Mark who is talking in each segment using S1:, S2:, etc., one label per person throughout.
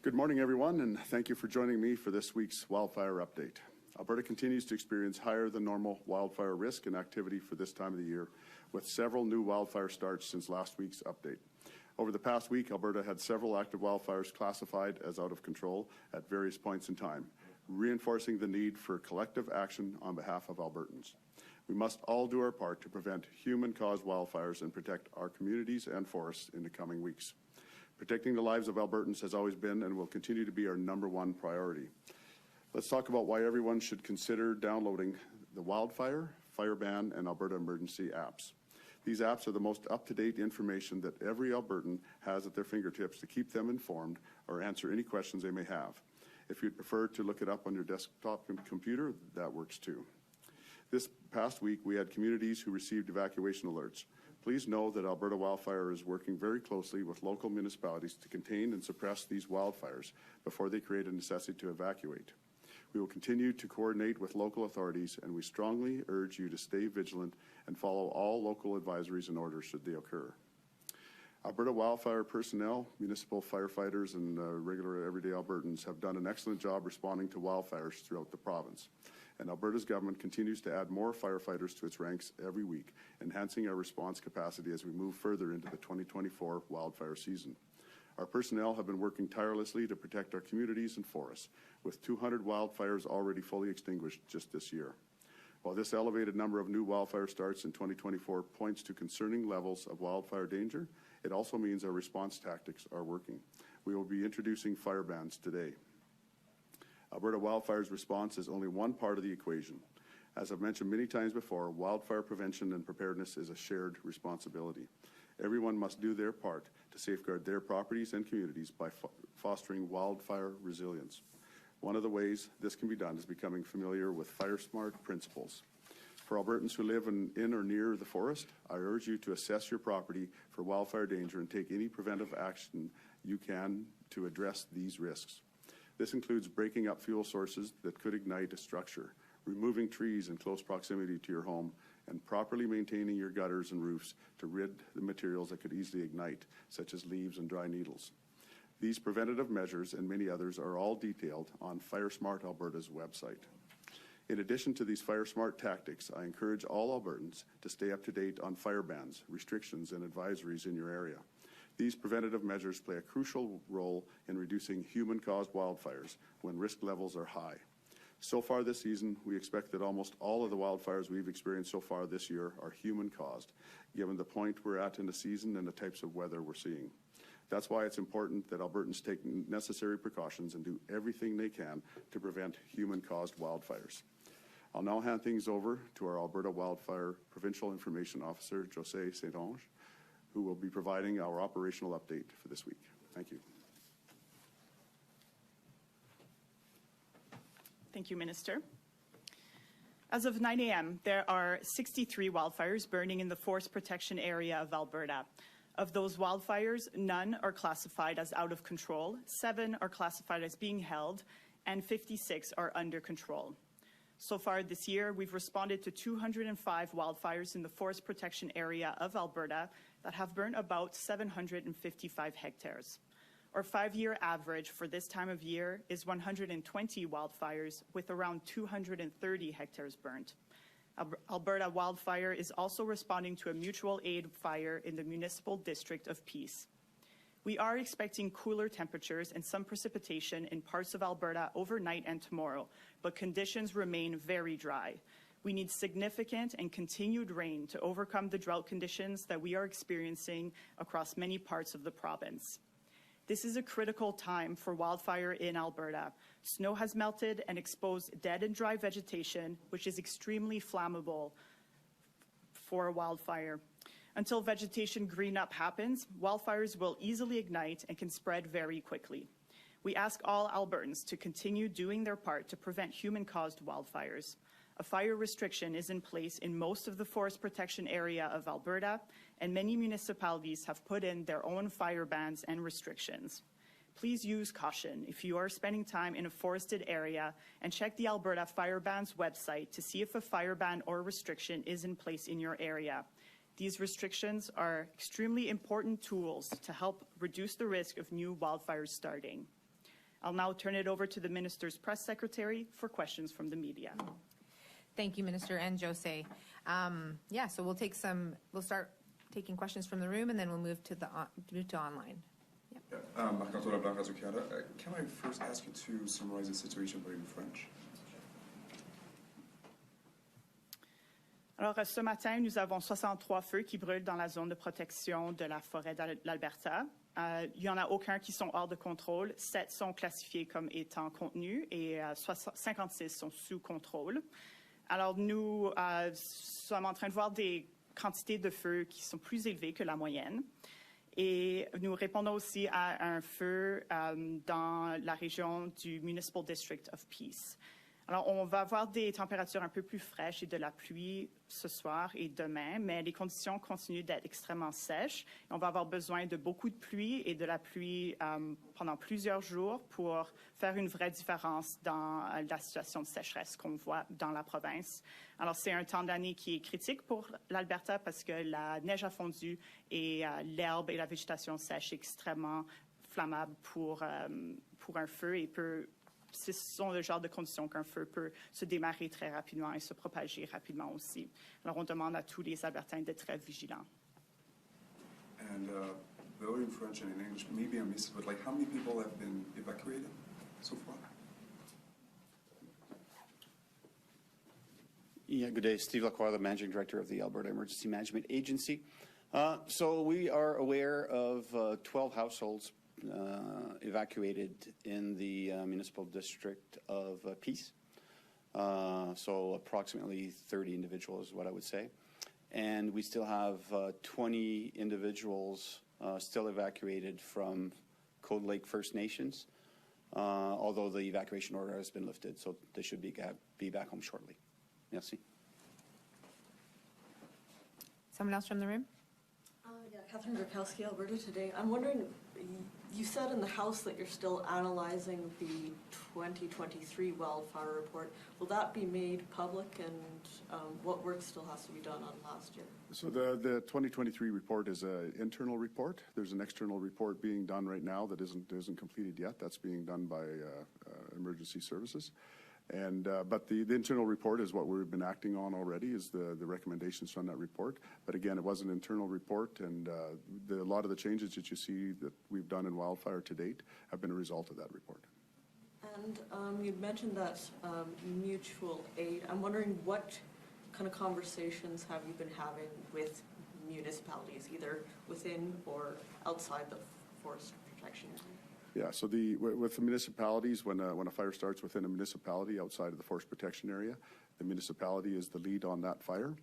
S1: Good morning, everyone, and thank you for joining me for this week's wildfire update. Alberta continues to experience higher than normal wildfire risk and activity for this time of the year, with several new wildfire starts since last week's update. Over the past week, Alberta had several active wildfires classified as out of control at various points in time, reinforcing the need for collective action on behalf of Albertans. We must all do our part to prevent human-caused wildfires and protect our communities and forests in the coming weeks. Protecting the lives of Albertans has always been and will continue to be our #1 priority. Let's talk about why everyone should consider downloading the Wildfire, Fire Ban, and Alberta Emergency apps. These apps are the most up-to-date information that every Albertan has at their fingertips to keep them informed or answer any questions they may have. If you'd prefer to look it up on your desktop computer, that works too. This past week, we had communities who received evacuation alerts. Please know that Alberta Wildfire is working very closely with local municipalities to contain and suppress these wildfires before they create a necessity to evacuate. We will continue to coordinate with local authorities, and we strongly urge you to stay vigilant and follow all local advisories and orders should they occur. Alberta Wildfire personnel, municipal firefighters, and regular everyday Albertans have done an excellent job responding to wildfires throughout the province. And Alberta's government continues to add more firefighters to its ranks every week, enhancing our response capacity as we move further into the 2024 wildfire season. Our personnel have been working tirelessly to protect our communities and forests, with 200 wildfires already fully extinguished just this year. While this elevated number of new wildfire starts in 2024 points to concerning levels of wildfire danger, it also means our response tactics are working. We will be introducing fire bans today. Alberta Wildfire's response is only one part of the equation. As I've mentioned many times before, wildfire prevention and preparedness is a shared responsibility. Everyone must do their part to safeguard their properties and communities by fostering wildfire resilience. One of the ways this can be done is becoming familiar with fire-smart principles. For Albertans who live in or near the forest, I urge you to assess your property for wildfire danger and take any preventive action you can to address these risks. This includes breaking up fuel sources that could ignite a structure, removing trees in close proximity to your home, and properly maintaining your gutters and roofs to rid the materials that could easily ignite, such as leaves and dry needles. These preventative measures and many others are all detailed on FireSmart Alberta's website. In addition to these FireSmart tactics, I encourage all Albertans to stay up to date on fire bans, restrictions, and advisories in your area. These preventative measures play a crucial role in reducing human-caused wildfires when risk levels are high. So far this season, we expect that almost all of the wildfires we've experienced so far this year are human-caused, given the point we're at in the season and the types of weather we're seeing. That's why it's important that Albertans take necessary precautions and do everything they can to prevent human-caused wildfires. I'll now hand things over to our Alberta Wildfire Provincial Information Officer, Josee St-Onge, who will be providing our operational update for this week. Thank you.
S2: Thank you, Minister. As of 9 a.m., there are 63 wildfires burning in the forest protection area of Alberta. Of those wildfires, none are classified as out of control, 7 are classified as being held, and 56 are under control. So far this year, we've responded to 205 wildfires in the forest protection area of Alberta that have burned about 755 hectares. Our 5-year average for this time of year is 120 wildfires with around 230 hectares burnt. Alberta Wildfire is also responding to a mutual aid fire in the municipal district of Peace. We are expecting cooler temperatures and some precipitation in parts of Alberta overnight and tomorrow, but conditions remain very dry. We need significant and continued rain to overcome the drought conditions that we are experiencing across many parts of the province. This is a critical time for wildfire in Alberta. Snow has melted and exposed dead and dry vegetation, which is extremely flammable for a wildfire. Until vegetation green up happens, wildfires will easily ignite and can spread very quickly. We ask all Albertans to continue doing their part to prevent human-caused wildfires. A fire restriction is in place in most of the forest protection area of Alberta, and many municipalities have put in their own fire bans and restrictions. Please use caution if you are spending time in a forested area, and check the Alberta Fire Ban's website to see if a fire ban or restriction is in place in your area. These restrictions are extremely important tools to help reduce the risk of new wildfires starting. I'll now turn it over to the Minister's Press Secretary for questions from the media.
S3: Thank you, Minister and Josee. So we'll start taking questions from the room, and then we'll move to online.
S4: Marc-Antoine Leblanc, Radio Canada. Can I first ask you to summarize the situation in French?
S2: Alors, ce matin, nous avons 63 feux qui brûlent dans la zone de protection de la forêt de l'Alberta. Il n'y en a aucun qui sont hors de contrôle. 7 sont classifiés comme étant contenus et 56 sont sous contrôle. Alors, nous sommes en train de voir des quantités de feux qui sont plus élevées que la moyenne. Et nous répondons aussi à un feu dans la région du Municipal District of Peace. Alors, on va avoir des températures un peu plus fraîches et de la pluie ce soir et demain, mais les conditions continuent d'être extrêmement sèches. On va avoir besoin de beaucoup de pluie et de la pluie pendant plusieurs jours pour faire une vraie différence dans la situation de sécheresse qu'on voit dans la province. Alors, c'est un temps d'année qui est critique pour l'Alberta parce que la neige a fondu et l'herbe et la végétation sèche est extrêmement flammable pour un feu et ce sont le genre de conditions qu'un feu peut se démarrer très rapidement et se propager rapidement aussi. Alors, on demande à tous les Albertains d'être très vigilants.
S4: And though in French and in English, maybe I missed it, but how many people have been evacuated so far?
S5: Yeah, good day. Steve Lacroix, the Managing Director of the Alberta Emergency Management Agency. So we are aware of 12 households evacuated in the Municipal District of Peace. So approximately 30 individuals is what I would say. And we still have 20 individuals still evacuated from Cold Lake First Nations, although the evacuation order has been lifted, so they should be back home shortly. Merci.
S3: Someone else from the room?
S6: Catherine Gurkowski, Alberta Today. I'm wondering, you said in the House that you're still analyzing the 2023 wildfire report. Will that be made public, and what work still has to be done on last year?
S1: So the 2023 report is an internal report. There's an external report being done right now that isn't completed yet. That's being done by Emergency Services. And but the internal report is what we've been acting on already, is the recommendations from that report. But again, it was an internal report, and a lot of the changes that you see that we've done in wildfire to date have been a result of that report.
S6: And you'd mentioned that mutual aid. I'm wondering what kind of conversations have you been having with municipalities, either within or outside the forest protection area?
S1: Yeah, so with the municipalities, when a fire starts within a municipality outside of the forest protection area, the municipality is the lead on that fire.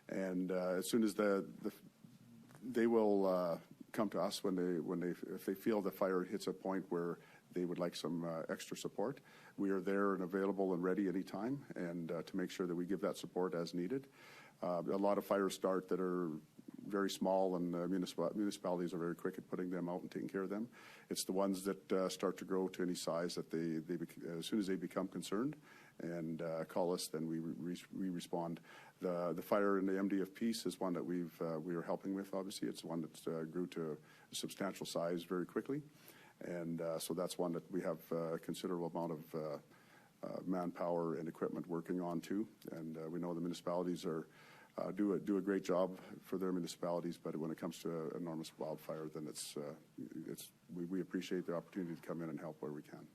S1: And as soon as they will come to us if they feel the fire hits a point where they would like some extra support. We are there and available and ready anytime, and to make sure that we give that support as needed. A lot of fires start that are very small, and municipalities are very quick at putting them out and taking care of them. It's the ones that start to grow to any size that as soon as they become concerned and call us, then we respond. The fire in the MD of Peace is one that we are helping with. Obviously, it's one that grew to a substantial size very quickly, and so that's one that we have a considerable amount of manpower and equipment working on too. And we know the municipalities do a great job for their municipalities, but when it comes to an enormous wildfire, then we appreciate the opportunity to come in and help where we can.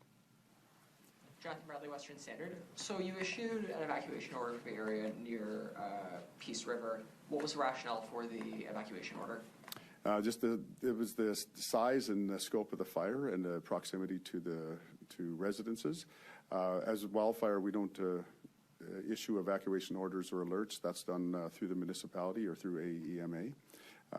S7: Jonathan Bradley, Western Standard. So you issued an evacuation order for the area near Peace River. What was the rationale for the evacuation order?
S1: It was the size and the scope of the fire and the proximity to residences. As a wildfire, we don't issue evacuation orders or alerts. That's done through the municipality or through AEMA.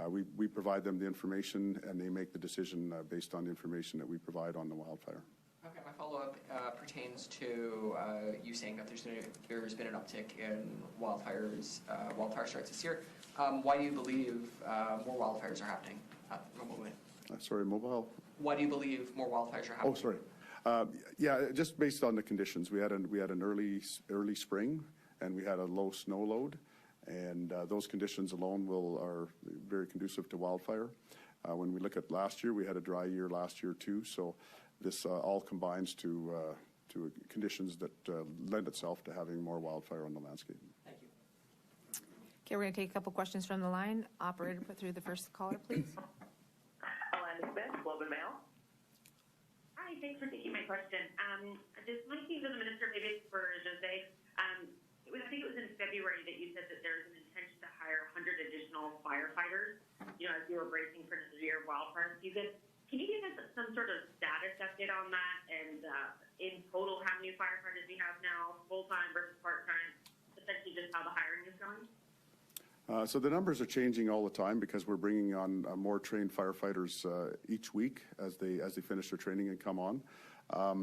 S1: We provide them the information, and they make the decision based on the information that we provide on the wildfire.
S7: Okay, my follow-up pertains to you saying that there's been an uptick in wildfire starts this year. Why do you believe more wildfires are happening at the moment?
S1: Sorry, mobile?
S7: Why do you believe more wildfires are happening?
S1: Oh, sorry. Yeah, just based on the conditions. We had an early spring, and we had a low snow load, and those conditions alone are very conducive to wildfire. When we look at last year, we had a dry year last year too, so this all combines to conditions that lend itself to having more wildfire on the landscape.
S7: Thank you.
S3: Okay, we're going to take a couple questions from the line. Operator, put through the first caller, please.
S8: Alana Smith, Globe and Mail. Hi, thanks for taking my question. This might be for the minister, maybe it's for Josee. I think it was in February that you said that there's an intention to hire 100 additional firefighters, as you were bracing for another year of wildfire season. Can you give us some sort of status update on that? And in total, how many firefighters we have now, full-time versus part-time? Essentially just how the hiring is going?
S1: So the numbers are changing all the time because we're bringing on more trained firefighters each week as they finish their training and come on. I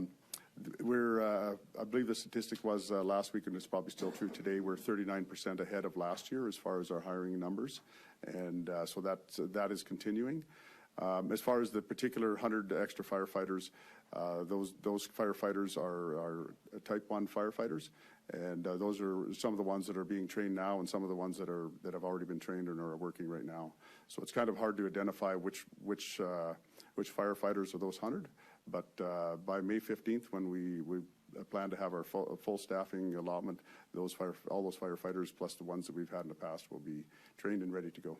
S1: believe the statistic was last week, and it's probably still true today, we're 39% ahead of last year as far as our hiring numbers, and so that is continuing. As far as the particular 100 extra firefighters, those firefighters are Type 1 firefighters, and those are some of the ones that are being trained now and some of the ones that have already been trained and are working right now. So it's kind of hard to identify which firefighters are those 100, but by May 15th, when we plan to have our full staffing allotment, all those firefighters plus the ones that we've had in the past will be trained and ready to go.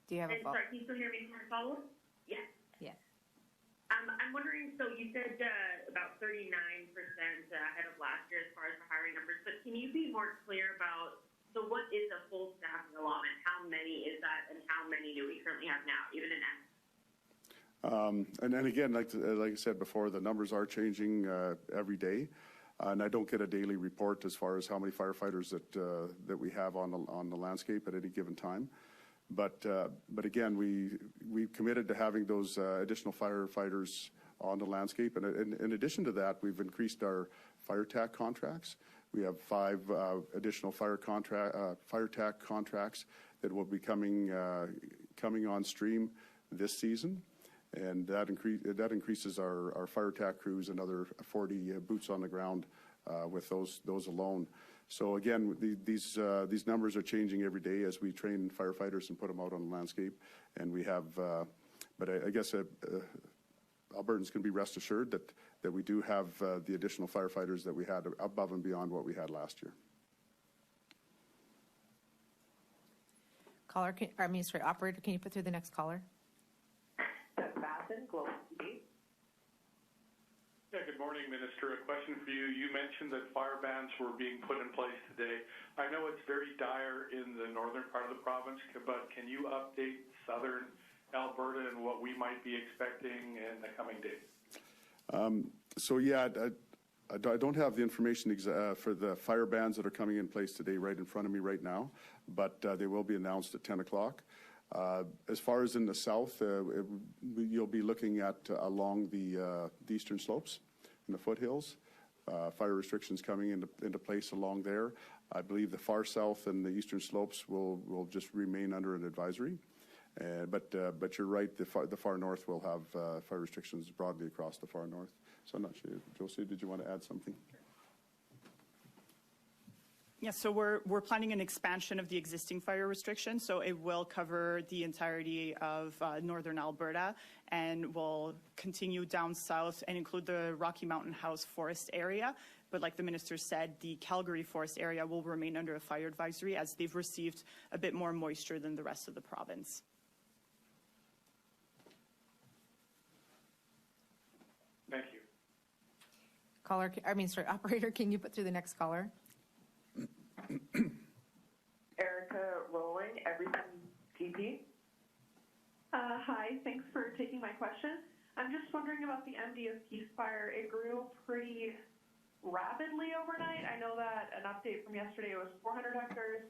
S3: Do you have a follow-up?
S8: Sorry, can you still hear me for a follow-up? Yes.
S3: Yeah.
S8: I'm wondering, so you said about 39% ahead of last year as far as the hiring numbers, but can you be more clear about, so what is a full staffing allotment? How many is that, and how many do we currently have now, even in
S1: And again, like I said before, the numbers are changing every day, and I don't get a daily report as far as how many firefighters that we have on the landscape at any given time. But again, we committed to having those additional firefighters on the landscape, and in addition to that, we've increased our fire TAC contracts. We have 5 additional fire TAC contracts that will be coming on stream this season, and that increases our fire TAC crews another 40 boots on the ground with those alone. So again, these numbers are changing every day as we train firefighters and put them out on the landscape, and we have. But I guess Albertans can be rest assured that we do have the additional firefighters that we had above and beyond what we had last year.
S3: Operator, can you put through the next caller?
S8: Doug Basson, Global TV.
S9: Yeah, good morning, Minister. A question for you. You mentioned that fire bans were being put in place today. I know it's very dire in the northern part of the province, but can you update southern Alberta and what we might be expecting in the coming days?
S1: So yeah, I don't have the information for the fire bans that are coming in place today right in front of me right now, but they will be announced at 10 o'clock. As far as in the south, you'll be looking at along the eastern slopes in the foothills. Fire restrictions coming into place along there. I believe the far south and the eastern slopes will just remain under an advisory. But you're right, the far north will have fire restrictions broadly across the far north. So I'm not sure. Josee, did you want to add something?
S2: Yes, so we're planning an expansion of the existing fire restriction, so it will cover the entirety of northern Alberta and will continue down south and include the Rocky Mountain House forest area. But like the minister said, the Calgary forest area will remain under a fire advisory as they've received a bit more moisture than the rest of the province.
S9: Thank you.
S3: Operator, can you put through the next caller?
S8: Erica Rowling, Everything TP.
S10: Hi, thanks for taking my question. I'm just wondering about the MDS Peace Fire. It grew pretty rapidly overnight. I know that an update from yesterday was 400 hectares.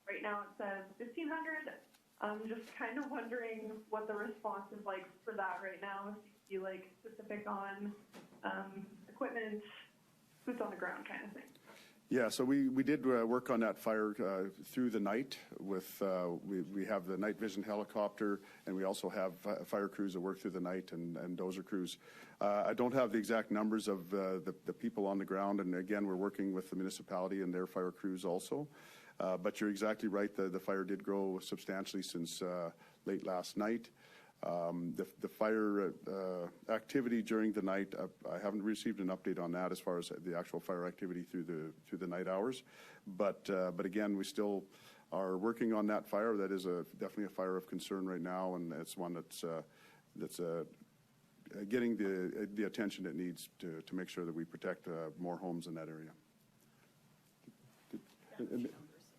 S10: Right now it says 1,500. I'm just kind of wondering what the response is like for that right now. If you like specific on equipment, boots on the ground kind of thing.
S1: Yeah, so we did work on that fire through the night with, we have the night vision helicopter, and we also have fire crews that work through the night and dozer crews. I don't have the exact numbers of the people on the ground, and again, we're working with the municipality and their fire crews also. But you're exactly right, the fire did grow substantially since late last night. The fire activity during the night, I haven't received an update on that as far as the actual fire activity through the night hours. But again, we still are working on that fire. That is definitely a fire of concern right now, and it's one that's getting the attention it needs to make sure that we protect more homes in that area.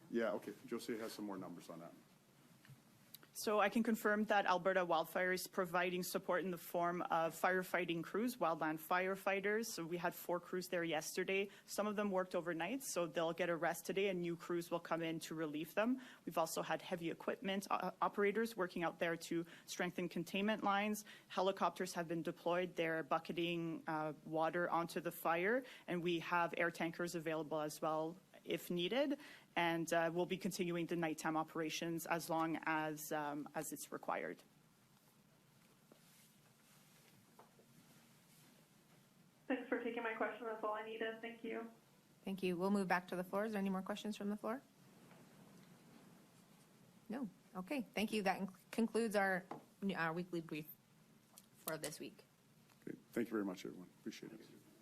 S1: Yeah, okay. Josee has some more numbers on that.
S2: So I can confirm that Alberta Wildfire is providing support in the form of firefighting crews, wildland firefighters. So we had 4 crews there yesterday. Some of them worked overnight, so they'll get a rest today, and new crews will come in to relieve them. We've also had heavy equipment operators working out there to strengthen containment lines. Helicopters have been deployed. They're bucketing water onto the fire, and we have air tankers available as well if needed. And we'll be continuing the nighttime operations as long as it's required.
S10: Thanks for taking my question. That's all I needed. Thank you.
S3: Thank you. We'll move back to the floor. Is there any more questions from the floor? No. Okay. Thank you. That concludes our weekly brief for this week.
S1: Okay. Thank you very much, everyone. Appreciate it.